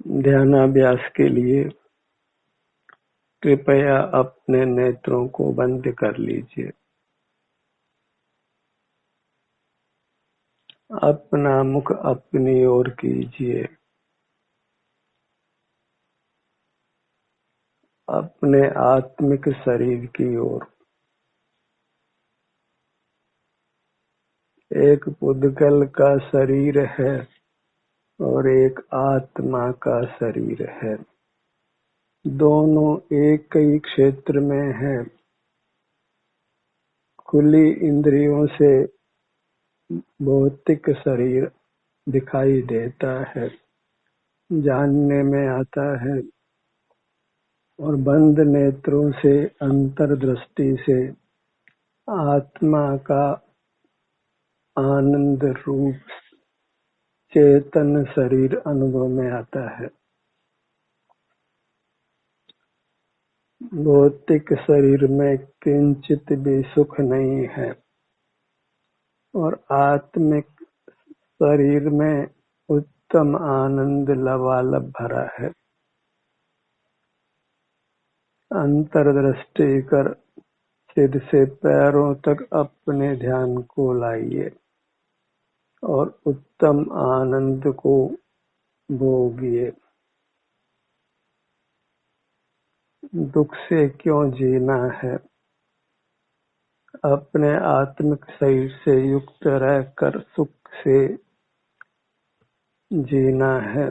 ध्यानाभ्यास के लिए कृपया अपने नेत्रों को बंद कर लीजिए। अपना मुख अपनी ओर कीजिए। अपने आत्मिक शरीर की ओर। एक पुद्गल का शरीर है और एक आत्मा का शरीर है। दोनों एक ही क्षेत्र में हैं। खुली इंद्रियों से भौतिक शरीर दिखाई देता है, जानने में आता है, और बंद नेत्रों से अंतर्दृष्टि से आत्मा का आनंद रूप चेतन शरीर अनुभव में आता है। भौतिक शरीर में किंचित भी सुख नहीं है और आत्मिक शरीर में उत्तम आनंद लबालब भरा है। अंतर्दृष्टि कर सिर से पैरों तक अपने ध्यान को लाइए और उत्तम आनंद को भोगिए। दुख से क्यों जीना है? अपने आत्मिक शरीर से युक्त रहकर सुख से जीना है।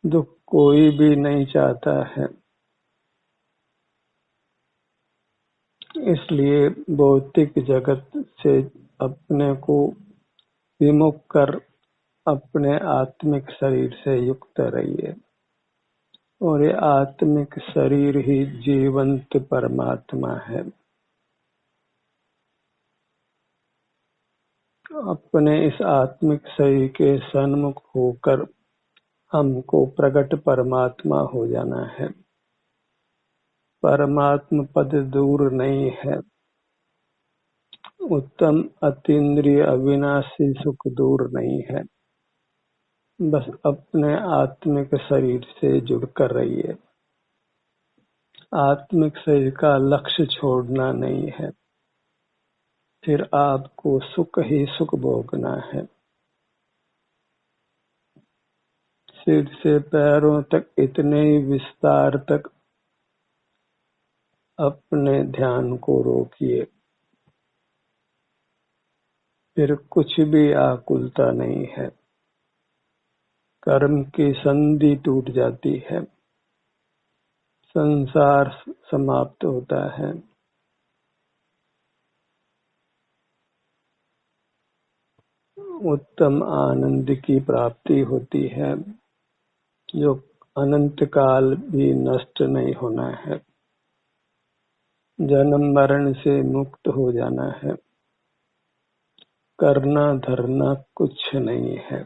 दुख कोई भी नहीं चाहता है, इसलिए भौतिक जगत से अपने को विमुख कर अपने आत्मिक शरीर से युक्त रहिए और ये आत्मिक शरीर ही जीवंत परमात्मा है। अपने इस आत्मिक शरीर के सन्मुख होकर हमको प्रकट परमात्मा हो जाना है। परमात्मा पद दूर नहीं है। उत्तम अतीन्द्रिय अविनाशी सुख दूर नहीं है। बस अपने आत्मिक शरीर से जुड़कर रहिए। आत्मिक शरीर का लक्ष्य छोड़ना नहीं है, फिर आपको सुख ही सुख भोगना है। सिर से पैरों तक इतने ही विस्तार तक अपने ध्यान को रोकिए, फिर कुछ भी आकुलता नहीं है। कर्म की संधि टूट जाती है, संसार समाप्त होता है। उत्तम आनंद की प्राप्ति होती है जो अनंत काल भी नष्ट नहीं होना है। जन्म मरण से मुक्त हो जाना है। करना धरना कुछ नहीं है।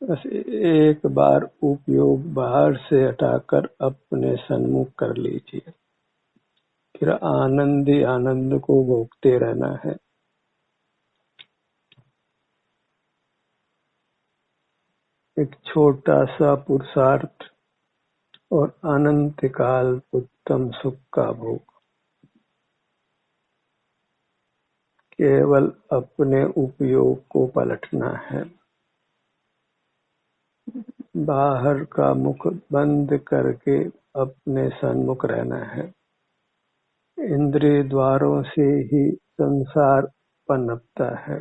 बस एक बार उपयोग बाहर से हटाकर अपने सन्मुख कर लीजिए, फिर आनंद ही आनंद को भोगते रहना है। एक छोटा सा पुरुषार्थ और अनंत काल उत्तम सुख का भोग। केवल अपने उपयोग को पलटना है। बाहर का मुख बंद करके अपने सन्मुख रहना है। इंद्रिय द्वारों से ही संसार पनपता है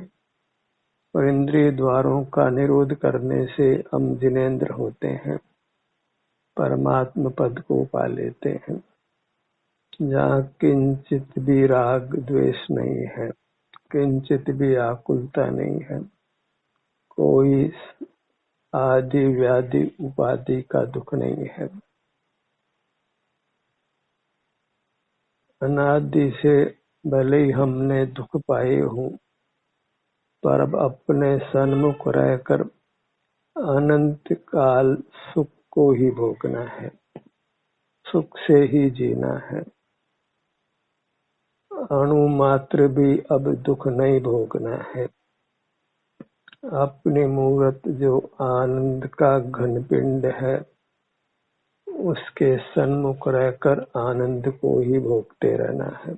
और इंद्रिय द्वारों का निरोध करने से हम जिनेंद्र होते हैं, परमात्म पद को पा लेते हैं, जहाँ किंचित भी राग द्वेष नहीं है, किंचित भी आकुलता नहीं है, कोई आदि व्याधि उपाधि का दुख नहीं है। अनादि से भले ही हमने दुख पाए हों, पर अब अपने सन्मुख रहकर अनंत काल सुख को ही भोगना है, सुख से ही जीना है। अणु मात्र भी अब दुख नहीं भोगना है। अपनी मूर्त जो आनंद का घन पिंड है, उसके सन्मुख रहकर आनंद को ही भोगते रहना है।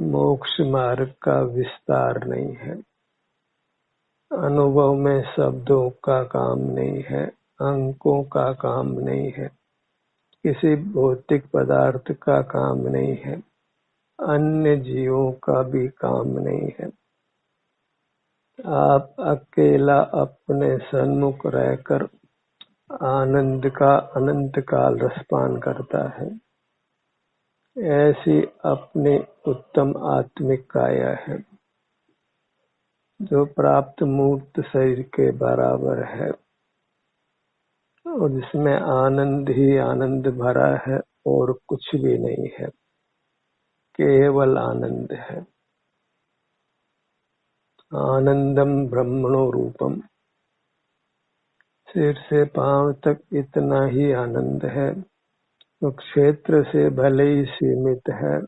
मोक्ष मार्ग का विस्तार नहीं है। अनुभव में शब्दों का काम नहीं है, अंकों का काम नहीं है, किसी भौतिक पदार्थ का काम नहीं है, अन्य जीवों का भी काम नहीं है। आप अकेला अपने सन्मुख रहकर आनंद का अनंत काल रसपान करता है। ऐसी अपनी उत्तम आत्मिक काया है, जो प्राप्त मूर्त शरीर के बराबर है और जिसमें आनंद ही आनंद भरा है और कुछ भी नहीं है, केवल आनंद है। आनंदम ब्रह्मणो रूपम, सिर से पांव तक इतना ही आनंद है। तो क्षेत्र से भले ही सीमित है,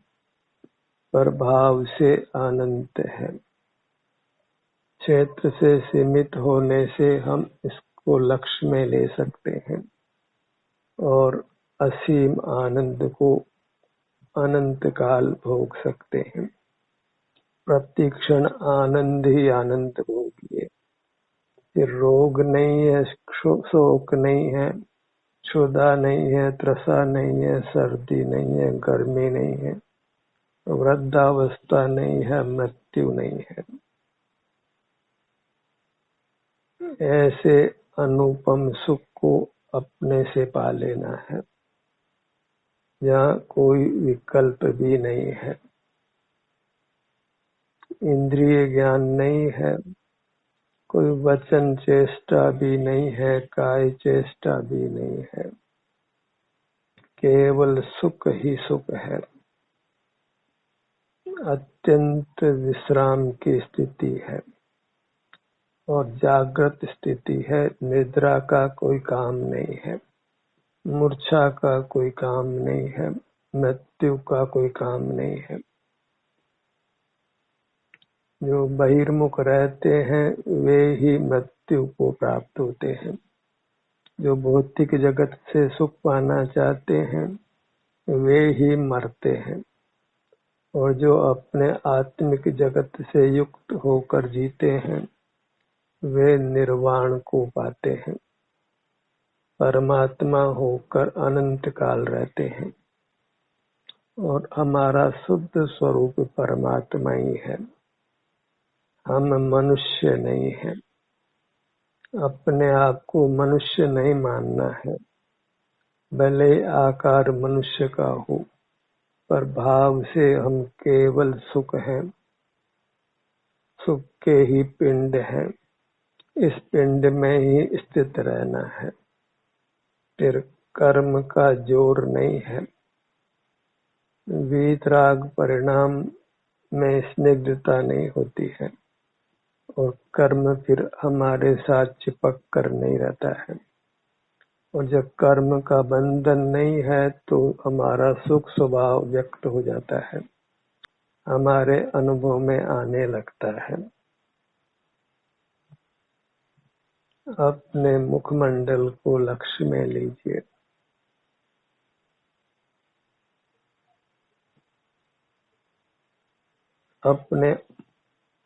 पर भाव से अनंत है। क्षेत्र से सीमित होने से हम इसको लक्ष्य में ले सकते हैं और असीम आनंद को अनंत काल भोग सकते हैं। प्रतिक्षण आनंद ही आनंद भोगिए। फिर रोग नहीं है, शोक नहीं है, क्षुधा नहीं है, त्रसा नहीं है, सर्दी नहीं है, गर्मी नहीं है, वृद्धावस्था नहीं है, मृत्यु नहीं है। ऐसे अनुपम सुख को अपने से पा लेना है, जहाँ कोई विकल्प भी नहीं है। इंद्रिय ज्ञान नहीं है, कोई वचन चेष्टा भी नहीं है, काय चेष्टा भी नहीं है, केवल सुख ही सुख है। अत्यंत विश्राम की स्थिति है और जागृत स्थिति है। निद्रा का कोई काम नहीं है, मूर्छा का कोई काम नहीं है, मृत्यु का कोई काम नहीं है। जो बहिर्मुख रहते हैं वे ही मृत्यु को प्राप्त होते हैं। जो भौतिक जगत से सुख पाना चाहते हैं वे ही मरते हैं, और जो अपने आत्मिक जगत से युक्त होकर जीते हैं वे निर्वाण को पाते हैं, परमात्मा होकर अनंत काल रहते हैं। और हमारा शुद्ध स्वरूप परमात्मा ही है, हम मनुष्य नहीं है। अपने आप को मनुष्य नहीं मानना है, भले आकार मनुष्य का हो, पर भाव से हम केवल सुख हैं, सुख के ही पिंड हैं। इस पिंड में ही स्थित रहना है। फिर कर्म का जोर नहीं है। वीतराग परिणाम में स्निग्धता नहीं होती है और कर्म फिर हमारे साथ चिपक कर नहीं रहता है। और जब कर्म का बंधन नहीं है तो हमारा सुख स्वभाव व्यक्त हो जाता है, हमारे अनुभव में आने लगता है। अपने मुखमंडल को लक्ष्य में लीजिए। अपने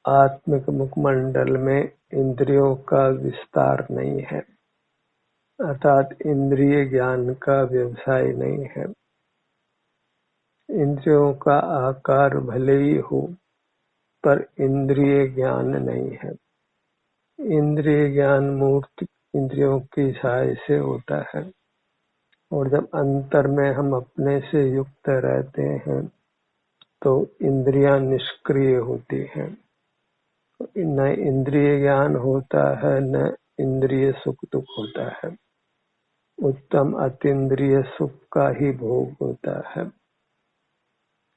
आत्मिक मुखमंडल में इंद्रियों का विस्तार नहीं है, अर्थात इंद्रिय ज्ञान का व्यवसाय नहीं है। इंद्रियों का आकार भले ही हो, पर इंद्रिय ज्ञान नहीं है। इंद्रिय ज्ञान मूर्त इंद्रियों की सहाय से होता है, और जब अंतर में हम अपने से युक्त रहते हैं तो इंद्रियां निष्क्रिय होती हैं। न इंद्रिय ज्ञान होता है, न इंद्रिय सुख दुख होता है। उत्तम अतीन्द्रिय सुख का ही भोग होता है।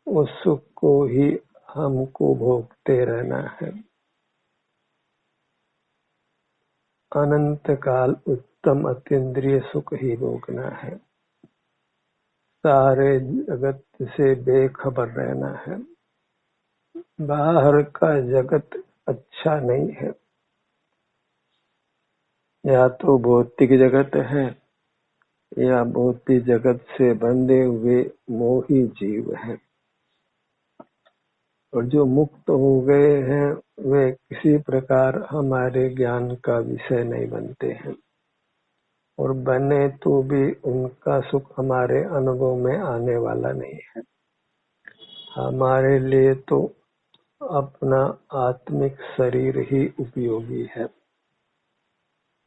उस सुख को ही हमको भोगते रहना है। अनंत काल उत्तम अतीन्द्रिय सुख ही भोगना है। सारे जगत से बेखबर रहना है। बाहर का जगत अच्छा नहीं है, या तो भौतिक जगत है या भौतिक जगत से बंधे हुए मोही जीव हैं, और जो मुक्त हो गए हैं वे किसी प्रकार हमारे ज्ञान का विषय नहीं बनते हैं, और बने तो भी उनका सुख हमारे अनुभव में आने वाला नहीं है। हमारे लिए तो अपना आत्मिक शरीर ही उपयोगी है,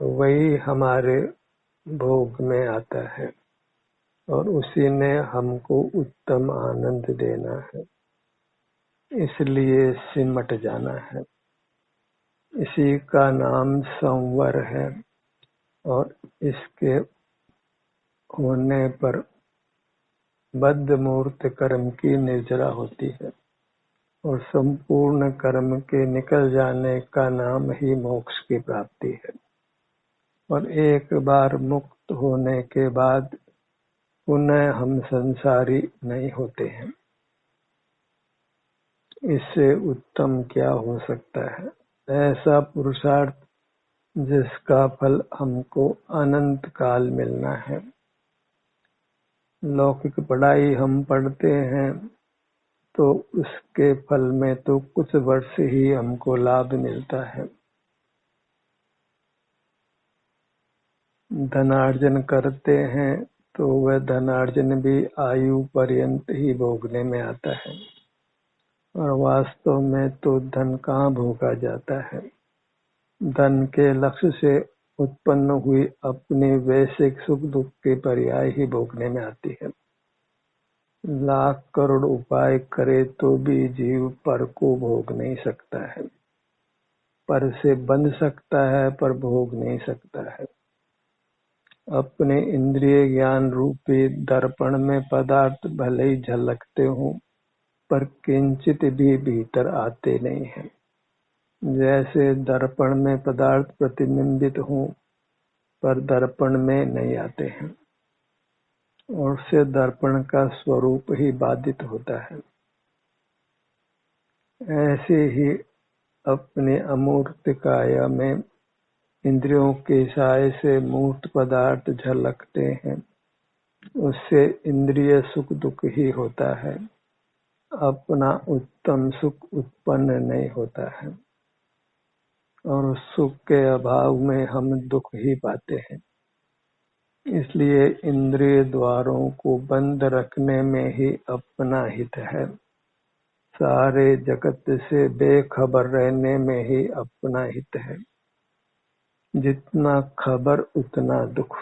वही हमारे भोग में आता है और उसी ने हमको उत्तम आनंद देना है, इसलिए सिमट जाना है। इसी का नाम संवर है, और इसके होने पर बद्ध मूर्त कर्म की निर्जरा होती है, और संपूर्ण कर्म के निकल जाने का नाम ही मोक्ष की प्राप्ति है। और एक बार मुक्त होने के बाद पुनः हम संसारी नहीं होते हैं। इससे उत्तम क्या हो सकता है? ऐसा पुरुषार्थ जिसका फल हमको अनंत काल मिलना है। लौकिक पढ़ाई हम पढ़ते हैं तो उसके फल में तो कुछ वर्ष ही हमको लाभ मिलता है। धनार्जन करते हैं तो वह धनार्जन भी आयु पर्यंत ही भोगने में आता है, और वास्तव में तो धन कहाँ भोगा जाता है। धन के लक्ष्य से उत्पन्न हुई अपनी वैश्विक सुख दुख के पर्याय ही भोगने में आती है। लाख करोड़ उपाय करे तो भी जीव पर को भोग नहीं सकता है। पर से बंध सकता है पर भोग नहीं सकता है। अपने इंद्रिय ज्ञान रूपी दर्पण में पदार्थ भले ही झलकते हों पर किंचित भी भीतर आते नहीं हैं। जैसे दर्पण में पदार्थ प्रतिबिंबित हों पर दर्पण में नहीं आते हैं, और से दर्पण का स्वरूप ही बाधित होता है। ऐसे ही अपने अमूर्त काया में इंद्रियों के साय से मूर्त पदार्थ झलकते हैं, उससे इंद्रिय सुख दुख ही होता है, अपना उत्तम सुख उत्पन्न नहीं होता है, और उस सुख के अभाव में हम दुख ही पाते हैं। इसलिए इंद्रिय द्वारों को बंद रखने में ही अपना हित है। सारे जगत से बेखबर रहने में ही अपना हित है। जितना खबर उतना दुख।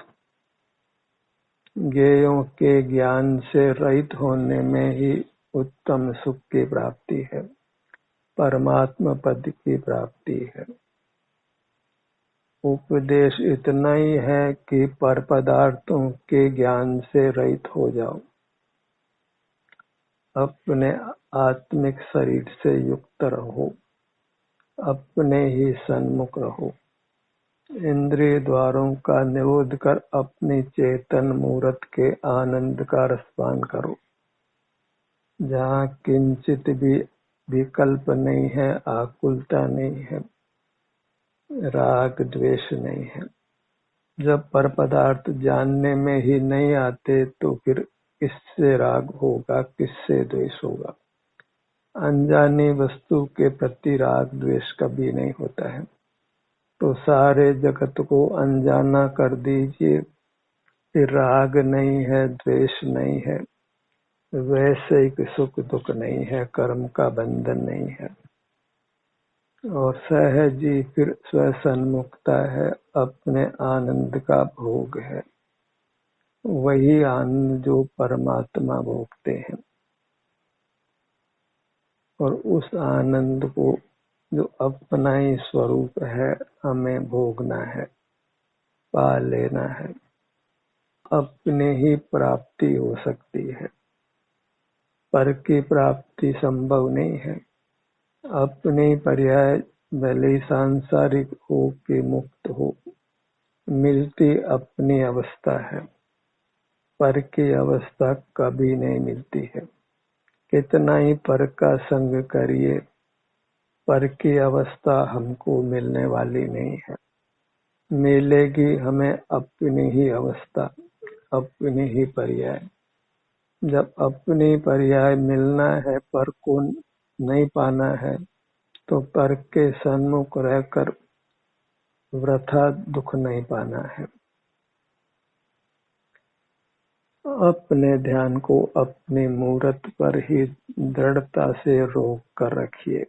ज्ञेयों के ज्ञान से रहित होने में ही उत्तम सुख की प्राप्ति है, परमात्मा पद की प्राप्ति है। उपदेश इतना ही है कि पर पदार्थों के ज्ञान से रहित हो जाओ, अपने आत्मिक शरीर से युक्त रहो, अपने ही सन्मुख रहो। इंद्रिय द्वारों का निरोध कर अपनी चेतन मूर्त के आनंद का रसपान करो, जहाँ किंचित भी विकल्प नहीं है, आकुलता नहीं है, राग द्वेष नहीं है। जब पर पदार्थ जानने में ही नहीं आते तो फिर किससे राग होगा, किससे द्वेष होगा। अनजानी वस्तु के प्रति राग द्वेष कभी नहीं होता है। तो सारे जगत को अनजाना कर दीजिए, फिर राग नहीं है, द्वेष नहीं है, वैश्विक सुख दुख नहीं है, कर्म का बंधन नहीं है, और सहज ही फिर स्वसन्मुखता है, अपने आनंद का भोग है। वही आनंद जो परमात्मा भोगते हैं, और उस आनंद को जो अपना ही स्वरूप है हमें भोगना है, पा लेना है। अपने ही प्राप्ति हो सकती है, पर की प्राप्ति संभव नहीं है। अपने पर्याय भले सांसारिक हो कि मुक्त हो, मिलती अपनी अवस्था है, पर की अवस्था कभी नहीं मिलती है। कितना ही पर का संग करिए, पर की अवस्था हमको मिलने वाली नहीं है। मिलेगी हमें अपनी ही अवस्था, अपनी ही पर्याय। जब अपनी पर्याय मिलना है, पर को नहीं पाना है, तो पर के सन्मुख रहकर वृथा दुख नहीं पाना है। अपने ध्यान को अपनी मूरत पर ही दृढ़ता से रोक कर रखिए,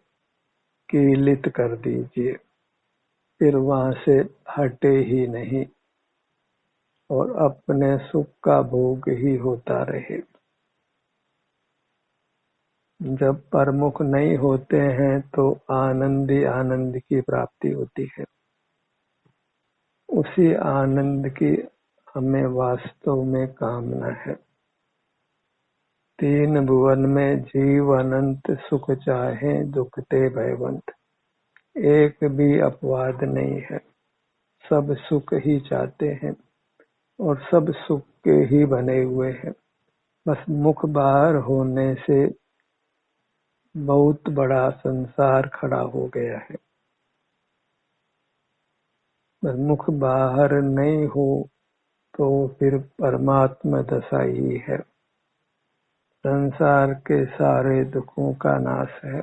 कीलित कर दीजिए, फिर वहां से हटे ही नहीं और अपने सुख का भोग ही होता रहे। जब परमुख नहीं होते हैं तो आनंद ही आनंद की प्राप्ति होती है। उसी आनंद की हमें वास्तव में कामना है। तीन भुवन में जीव अनंत सुख चाहे, दुखते भयवंत। एक भी अपवाद नहीं है, सब सुख ही चाहते हैं और सब सुख के ही बने हुए हैं। बस मुख बाहर होने से बहुत बड़ा संसार खड़ा हो गया है। बस मुख बाहर नहीं हो तो फिर परमात्मा दशा ही है। संसार के सारे दुखों का नाश है।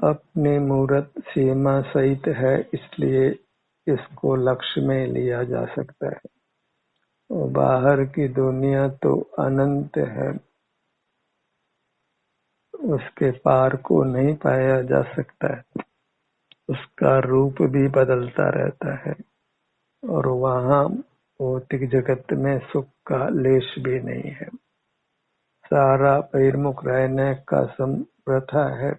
अपनी मूरत सीमा सहित है, इसलिए इसको लक्ष्य में लिया जा सकता है। और बाहर की दुनिया तो अनंत है, उसके पार को नहीं पाया जा सकता है। उसका रूप भी बदलता रहता है और वहाँ भौतिक जगत में सुख का लेश भी नहीं है। सारा बहिर्मुख रहने का समर्था है,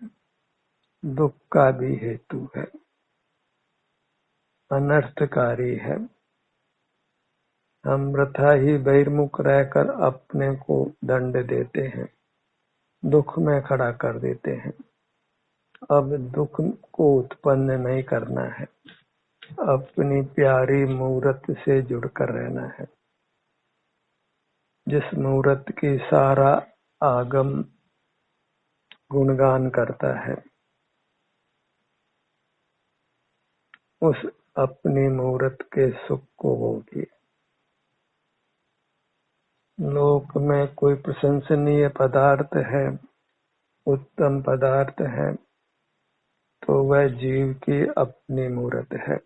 दुख का भी हेतु है, अनर्थकारी है। हम वृथा ही बहिर्मुख रहकर अपने को दंड देते हैं, दुख में खड़ा कर देते हैं। अब दुख को उत्पन्न नहीं करना है, अपनी प्यारी मूरत से जुड़कर रहना है, जिस मूरत की सारा आगम गुणगान करता है। उस अपनी मूरत के सुख को होगी। लोक में कोई प्रशंसनीय पदार्थ है, उत्तम पदार्थ है, तो वह जीव की अपनी मूरत है।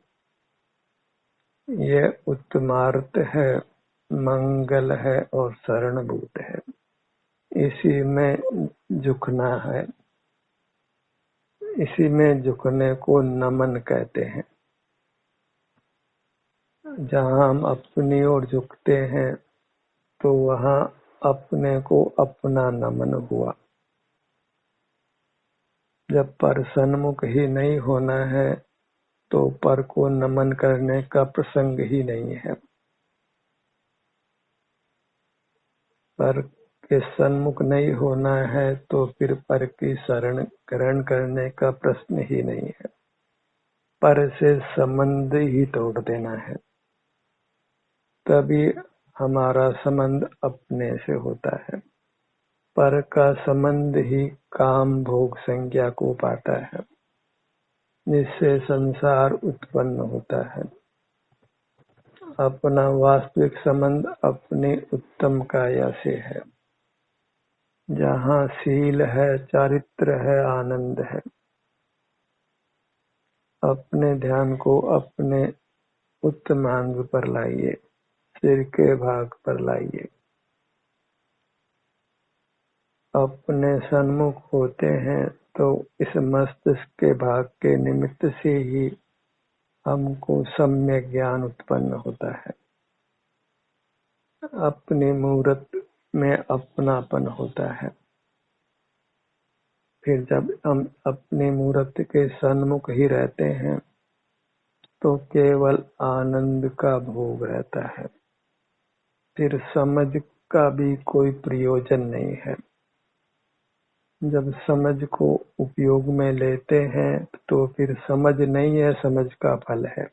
यह उत्तमार्थ है, मंगल है और शरणभूत है। इसी में झुकना है, इसी में झुकने को नमन कहते हैं। जहाँ हम अपनी ओर झुकते हैं तो वहाँ अपने को अपना नमन हुआ। जब पर सन्मुख ही नहीं होना है तो पर को नमन करने का प्रसंग ही नहीं है। पर के सन्मुख नहीं होना है तो फिर पर की शरण ग्रहण करने का प्रश्न ही नहीं है। पर से संबंध ही तोड़ देना है, तभी हमारा संबंध अपने से होता है। पर का संबंध ही काम भोग संज्ञा को पाता है, जिससे संसार उत्पन्न होता है। अपना वास्तविक संबंध अपनी उत्तम काया से है, जहाँ शील है, चारित्र है, आनंद है। अपने ध्यान को अपने उत्तमांग पर लाइए, सिर के भाग पर लाइए। अपने सन्मुख होते हैं तो इस मस्तिष्क के भाग के निमित्त से ही हमको सम्यक ज्ञान उत्पन्न होता है। अपनी मूरत में अपनापन होता है। फिर जब हम अपनी मूरत के सन्मुख ही रहते हैं तो केवल आनंद का भोग रहता है। फिर समझ का भी कोई प्रयोजन नहीं है। जब समझ को उपयोग में लेते हैं तो फिर समझ नहीं है, समझ का फल है।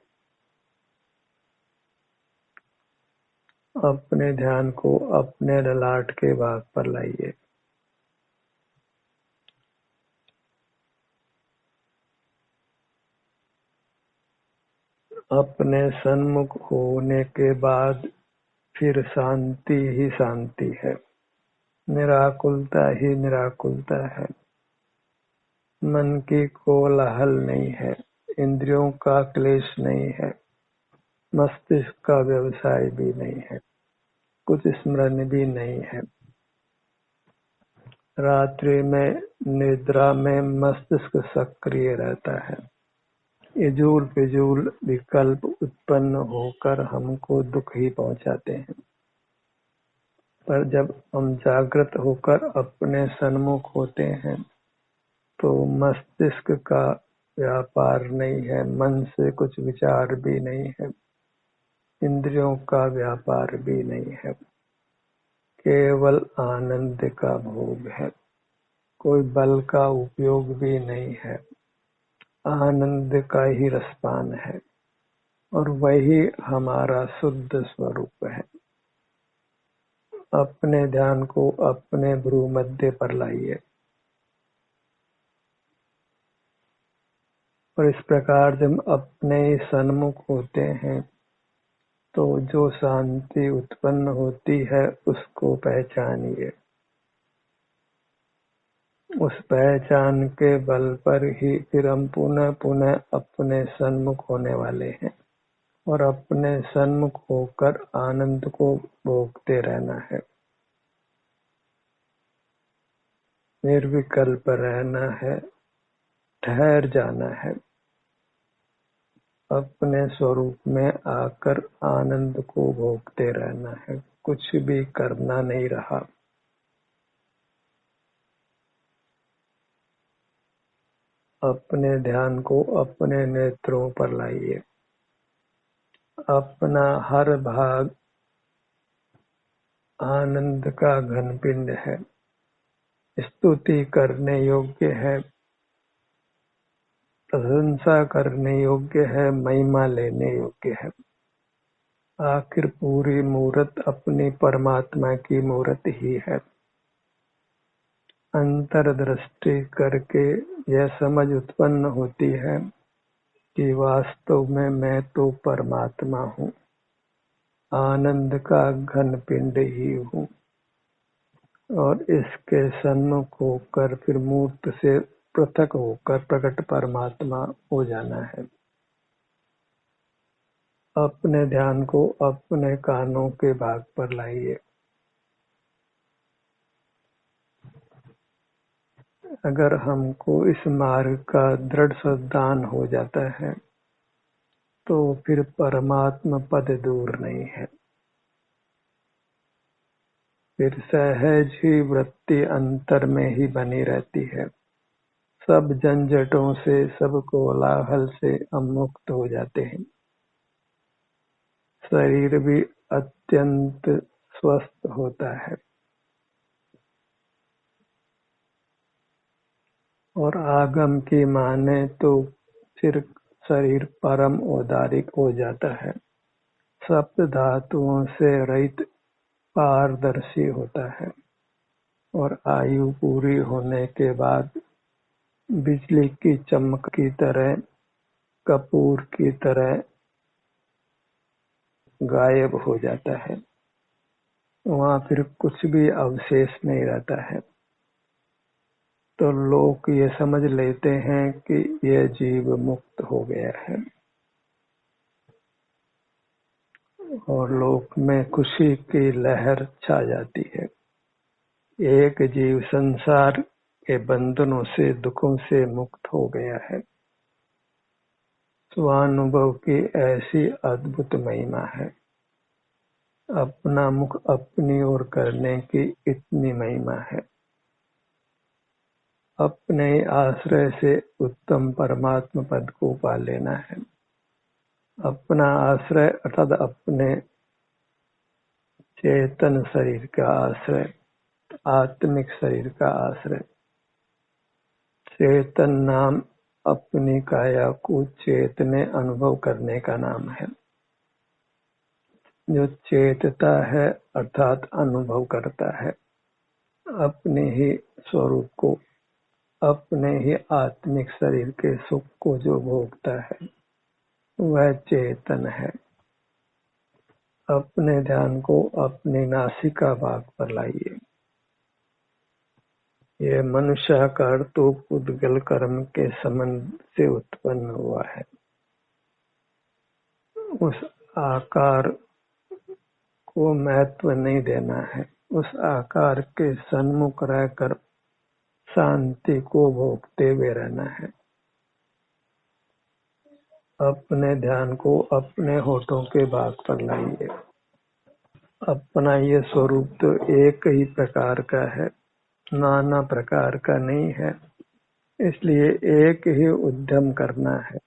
अपने ध्यान को अपने ललाट के भाग पर लाइए। अपने सन्मुख होने के बाद फिर शांति ही शांति है, निराकुलता ही निराकुलता है। मन की कोलाहल नहीं है, इंद्रियों का क्लेश नहीं है, मस्तिष्क का व्यवसाय भी नहीं है, कुछ स्मरण भी नहीं है। रात्रि में निद्रा में मस्तिष्क सक्रिय रहता है। इजूल फिजूल विकल्प उत्पन्न होकर हमको दुख ही पहुंचाते हैं। पर जब हम जागृत होकर अपने सन्मुख होते हैं तो मस्तिष्क का व्यापार नहीं है, मन से कुछ विचार भी नहीं है, इंद्रियों का व्यापार भी नहीं है, केवल आनंद का भोग है। कोई बल का उपयोग भी नहीं है, आनंद का ही रसपान है और वही हमारा शुद्ध स्वरूप है। अपने ध्यान को अपने भ्रू मध्य पर लाइए और इस प्रकार जब अपने सन्मुख होते हैं तो जो शांति उत्पन्न होती है उसको पहचानिए। उस पहचान के बल पर ही फिर हम पुनः पुनः अपने सन्मुख होने वाले हैं और अपने सन्मुख होकर आनंद को भोगते रहना है, निर्विकल्प रहना है, ठहर जाना है, अपने स्वरूप में आकर आनंद को भोगते रहना है, कुछ भी करना नहीं रहा। अपने ध्यान को अपने नेत्रों पर लाइए। अपना हर भाग आनंद का घनपिंड है, स्तुति करने योग्य है, प्रशंसा करने योग्य है, महिमा लेने योग्य है। आखिर पूरी मूरत अपनी परमात्मा की मूरत ही है। अंतर्दृष्टि करके यह समझ उत्पन्न होती है कि वास्तव में मैं तो परमात्मा हूँ, आनंद का घन पिंड ही हूँ और इसके सन्मुख होकर फिर मूर्त से पृथक होकर प्रकट परमात्मा हो जाना है। अपने ध्यान को अपने कानों के भाग पर लाइए। अगर हमको इस मार्ग का दृढ़ श्रद्धान हो जाता है तो फिर परमात्मा पद दूर नहीं है, फिर सहज ही वृत्ति अंतर में ही बनी रहती है। सब झंझटों से, सब कोलाहल से हम मुक्त हो जाते हैं। शरीर भी अत्यंत स्वस्थ होता है और आगम की माने तो फिर शरीर परम औदारिक हो जाता है, सप्त धातुओं से रहित पारदर्शी होता है और आयु पूरी होने के बाद बिजली की चमक की तरह, कपूर की तरह गायब हो जाता है। वहाँ फिर कुछ भी अवशेष नहीं रहता है। तो लोग ये समझ लेते हैं कि यह जीव मुक्त हो गया है और लोक में खुशी की लहर छा जाती है। एक जीव संसार के बंधनों से, दुखों से मुक्त हो गया है। स्वानुभव की ऐसी अद्भुत महिमा है, अपना मुख अपनी ओर करने की इतनी महिमा है। अपने आश्रय से उत्तम परमात्मा पद को पा लेना है। अपना आश्रय अर्थात अपने चेतन शरीर का आश्रय, आत्मिक शरीर का आश्रय। चेतन नाम अपनी काया को चेतने अनुभव करने का नाम है। जो चेतता है अर्थात अनुभव करता है अपने ही स्वरूप को, अपने ही आत्मिक शरीर के सुख को जो भोगता है, वह चेतन है। अपने ध्यान को अपनी नासिका भाग पर लाइए। यह मनुष्याकार तो पुद्गल कर्म के संबंध से उत्पन्न हुआ है। उस आकार को महत्व नहीं देना है। उस आकार के सन्मुख रहकर शांति को भोगते हुए रहना है। अपने ध्यान को अपने होठों के भाग पर लाइए। अपना ये स्वरूप तो एक ही प्रकार का है, नाना प्रकार का नहीं है। इसलिए एक ही उद्यम करना है,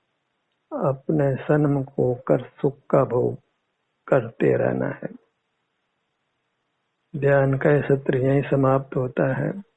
अपने सन्मुख होकर सुख का भोग करते रहना है। ध्यान का सत्र यहीं समाप्त होता है।